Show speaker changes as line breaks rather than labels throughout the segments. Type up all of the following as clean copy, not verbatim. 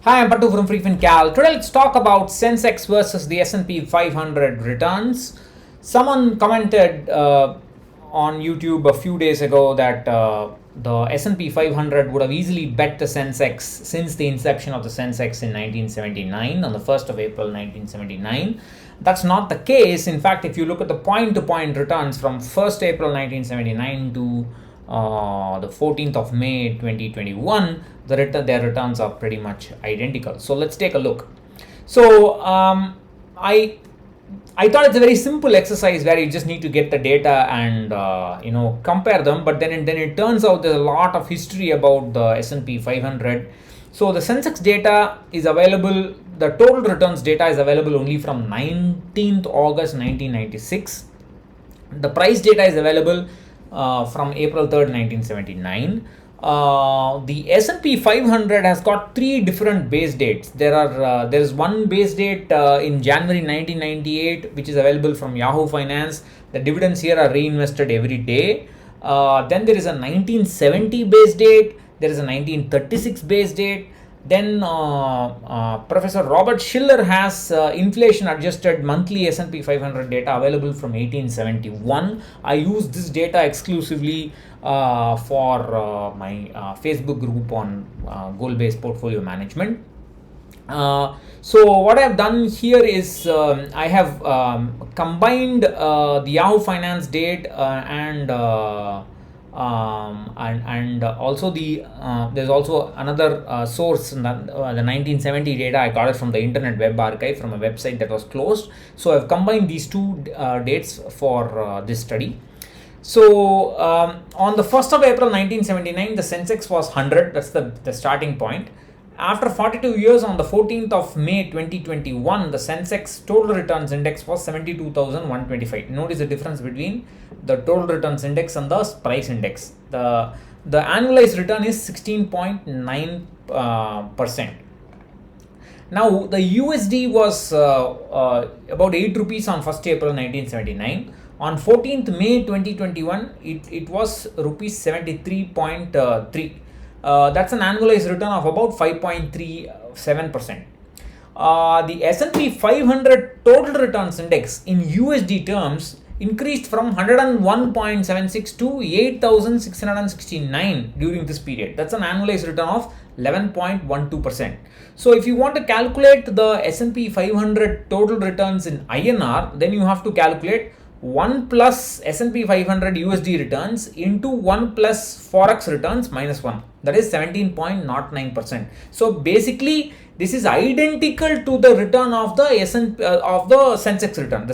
Hi, I'm Pattu from freefincal. Today let's talk about Sensex versus the S&P 500 returns. Someone commented on YouTube a few days ago that the S&P 500 would have easily bet the Sensex since the inception of the Sensex in 1979 on the 1st of April 1979. That's not the case. In fact, if you look at the point-to-point returns from 1st April 1979 to the 14th of May 2021, their returns are pretty much identical. So let's take a look. So I thought it's a very simple exercise where you just need to get the data and compare them. But then it turns out there's a lot of history about the S&P 500. So the Sensex data is available. The total returns data is available only from 19th August 1996. The price data is available from April 3rd, 1979. The S&P 500 has got three different base dates. There is one base date in January 1998, which is available from Yahoo Finance. The dividends here are reinvested every day. Then there is a 1970 base date. There is a 1936 base date. Then Professor Robert Schiller has inflation adjusted monthly S&P 500 data available from 1871. I use this data exclusively for my Facebook group on goal-based portfolio management. So what I've done here is I have combined the Yahoo Finance date and also there's also another source, the 1970 data. I got it from the Internet Web Archive from a website that was closed. So I've combined these two dates for this study. So on the 1st of April 1979, the Sensex was 100. That's the starting point. After 42 years, on the 14th of May 2021, the Sensex total returns index was 72,125. Notice the difference between the total returns index and the price index. The annualized return is 16.9%. Now the USD was about 8 rupees on 1st April 1979. On 14th May 2021, it was rupees 73.3. That's an annualized return of about 5.37%. The S&P 500 total returns index in USD terms increased from 101.76 to 8,669 during this period. That's an annualized return of 11.12%. So if you want to calculate the S&P 500 total returns in INR, then you have to calculate 1 plus S&P 500 USD returns into 1 plus Forex returns minus 1. That is 17.09%. So basically, this is identical to the return of the Sensex return. The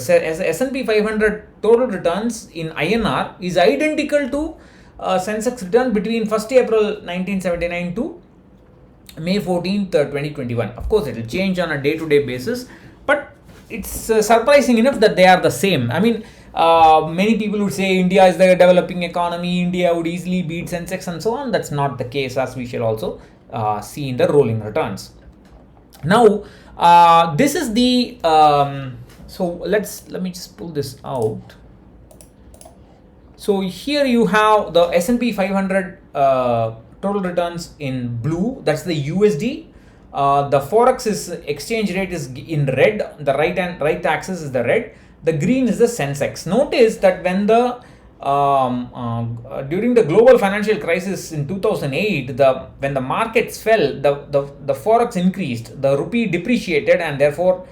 S&P 500 total returns in INR is identical to Sensex return between 1st April 1979 to May 14th, 2021. Of course, it will change on a day-to-day basis, but it's surprising enough that they are the same. I mean, many people would say India is the developing economy, India would easily beat Sensex and so on. That's not the case, as we shall also see in the rolling returns. Now, this is the so let me just pull this out. So here you have the S&P 500 total returns in blue. That's the USD. The Forex exchange rate is in red. The right axis is the red. The green is the Sensex. Notice that when the during the global financial crisis in 2008, when the markets fell, the Forex increased, the rupee depreciated, and therefore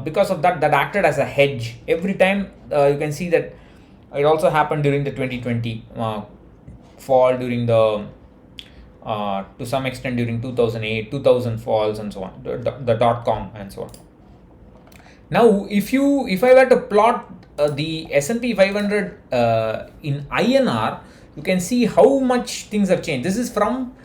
because of that acted as a hedge. Every time you can see that it also happened during the 2020 fall, during the to some extent during 2008, 2000 falls and so on, the dot-com and so on. Now, if I were to plot the S&P 500 in INR, you can see how much things have changed. This is from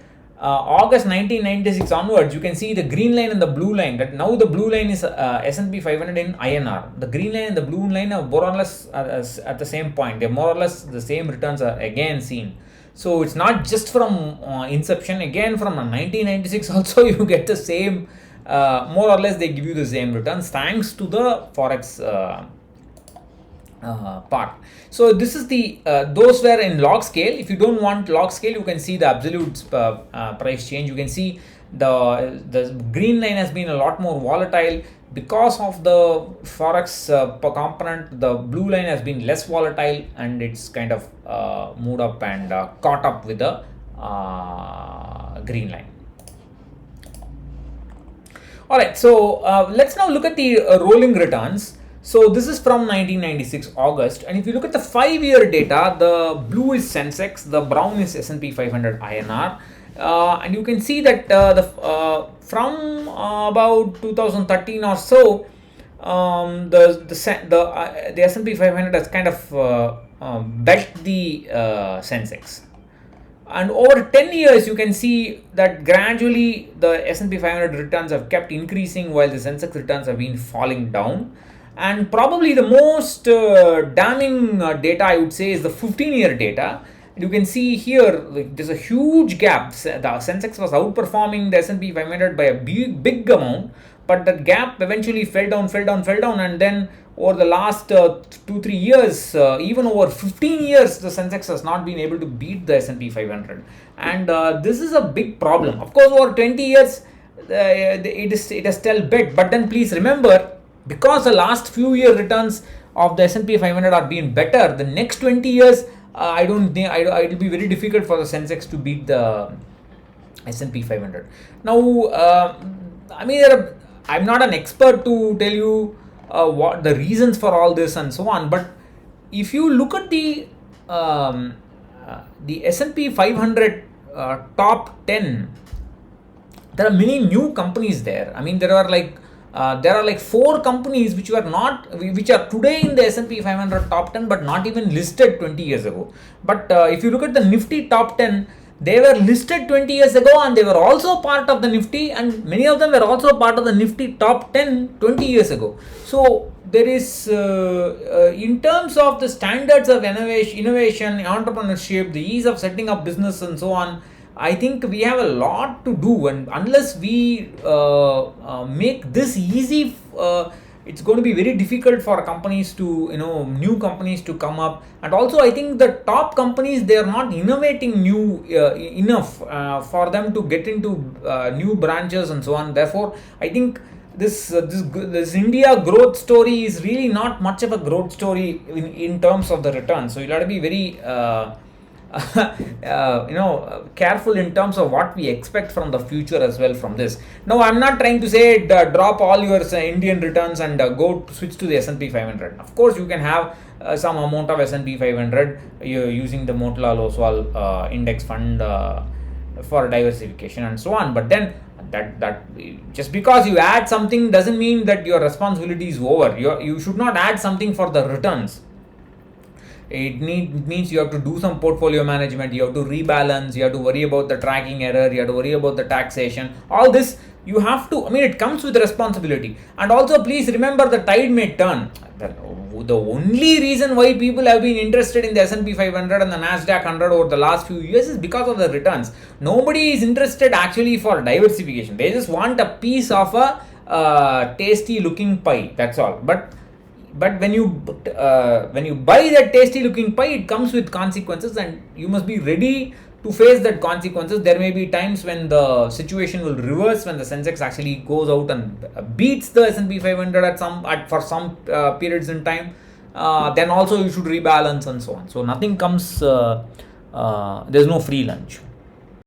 August 1996 onwards. You can see the green line and the blue line. That now the blue line is S&P 500 in INR. The green line and the blue line are more or less at the same point. They're more or less the same returns are again seen. So it's not just from inception. Again, from 1996 also you get the same, more or less they give you the same returns thanks to the Forex part. So this is the those were in log scale. If you don't want log scale, you can see the absolute price change. You can see The green line has been a lot more volatile because of the forex per component. The blue line has been less volatile, and it's kind of moved up and caught up with the green line. All right, so let's now look at the rolling returns. So this is from 1996 August, and if you look at the 5-year data, the blue is Sensex, the brown is S&P 500 INR, and you can see that from about 2013 or so, the S&P 500 has kind of belt the Sensex. And over 10 years, you can see that gradually the S&P 500 returns have kept increasing while the Sensex returns have been falling down. And probably the most damning data, I would say, is the 15-year data. You can see here, like, there's a huge gap. The Sensex was outperforming the S&P 500 by a big amount, but that gap eventually fell down, and then over the last 2-3 years, even over 15 years, the Sensex has not been able to beat the S&P 500, and this is a big problem. Of course, over 20 years, it has still bet, but then please remember, because the last few year returns of the S&P 500 are being better, the next 20 years, I don't think it will be very difficult for the Sensex to beat the S&P 500. Now, I mean, I'm not an expert to tell you what the reasons for all this and so on, but if you look at the S&P 500 top 10, there are many new companies there. I mean, there are like 4 companies which are today in the S&P 500 top 10 but not even listed 20 years ago. But if you look at the Nifty top 10, they were listed 20 years ago, and they were also part of the Nifty, and many of them were also part of the Nifty top 10 20 years ago. So there is, in terms of the standards of innovation, entrepreneurship, the ease of setting up business and so on, I think we have a lot to do, and unless we make this easy, it's going to be very difficult for companies to, new companies to come up. And also, I think the top companies, they are not innovating new enough for them to get into new branches and so on. Therefore, I think this India growth story is really not much of a growth story in terms of the return. So you'll have to be very careful in terms of what we expect from the future as well from this. Now, I'm not trying to say drop all your Indian returns and go switch to the S&P 500. Of course, you can have some amount of S&P 500 using the Motilal Oswal index fund for diversification and so on. But then that just because you add something doesn't mean that your responsibility is over. You should not add something for the returns. It means you have to do some portfolio management, you have to rebalance, you have to worry about the tracking error, you have to worry about the taxation. All this you have to, it comes with responsibility. And also, please remember, the tide may turn. The only reason why people have been interested in the S&P 500 and the Nasdaq 100 over the last few years is because of the returns. Nobody is interested actually for diversification. They just want a piece of a tasty looking pie. That's all. But when you buy that tasty looking pie, it comes with consequences, and you must be ready to face that consequences. There may be times when the situation will reverse, when the Sensex actually goes out and beats the S&P 500 for some periods in time. Then also you should rebalance and so on. So nothing comes, there's no free lunch.